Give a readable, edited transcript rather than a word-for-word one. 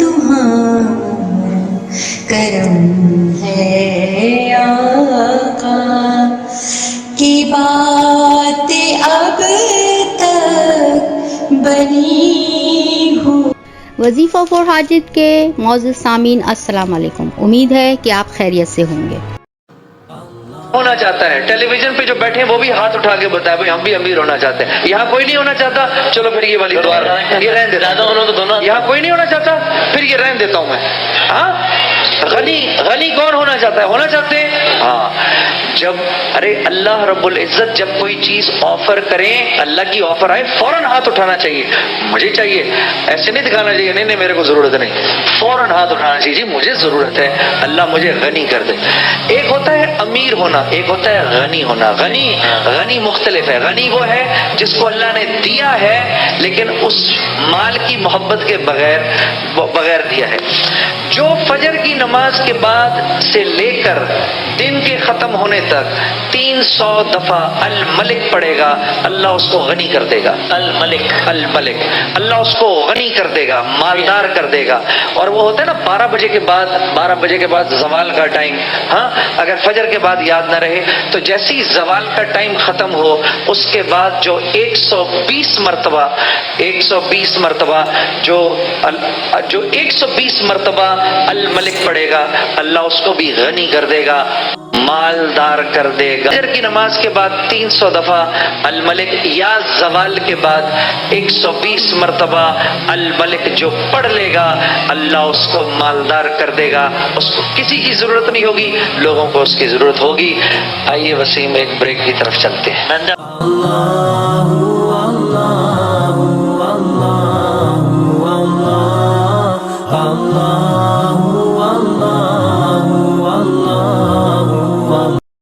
तुम्हारा करम है आका की बातें अब तक बनी हो। वजीफा फॉर हाजित के मौजूद सामीन अस्सलाम वालेकुम। उम्मीद है कि आप खैरियत से होंगे। होना चाहता है, टेलीविजन पे जो बैठे हैं वो भी हाथ उठा के बताए भाई हम भी अमीर होना चाहते हैं। यहाँ कोई नहीं होना चाहता, चलो फिर ये वाली दुआ ये रहने देता हूँ। यहाँ कोई नहीं होना चाहता, फिर ये रहने देता हूँ मैं। हाँ, गनी गनी कौन होना चाहता है? होना चाहते हैं। हाँ, जब अरे अल्लाह रब्बुल इज्जत जब कोई चीज ऑफर करें, अल्लाह की ऑफर आए, फौरन हाथ उठाना चाहिए, मुझे चाहिए। ऐसे नहीं दिखाना चाहिए नहीं नहीं मेरे को जरूरत नहीं, फौरन हाथ उठाना चाहिए, मुझे जरूरत है, अल्लाह मुझे गनी कर दे। एक होता है अमीर होना, एक होता है गनी होना। गनी गनी मुख्तलिफ है। गनी वो है जिसको अल्लाह ने दिया है लेकिन उस माल की मोहब्बत के बगैर दिया है। जो फजर की नमाज के बाद से लेकर दिन के खत्म होने तक 300 दफा अल मलिक पढ़ेगा, अल्लाह उसको गनी कर देगा। अल मलिक अल्लाह उसको गनी कर देगा, मालदार कर देगा। और वो होता है ना 12 बजे के बाद जवाल का टाइम, हाँ, अगर फजर के बाद याद ना रहे तो जैसे ही जवाल का टाइम खत्म हो उसके बाद जो 120 मरतबा जो 120 मरतबा अल मलिक पढ़ेगा, अल्लाह उसको भी गनी कर देगा, मालदार कर देगा। फजर की नमाज के बाद 300 दफा अल मलिक, या जवाल के बाद 120 मरतबा अल मलिक जो पढ़ लेगा, अल्लाह उसको मालदार कर देगा। उसको किसी की जरूरत नहीं होगी, लोगों को उसकी जरूरत होगी। आइए वसीम एक ब्रेक की तरफ चलते हैं। Allah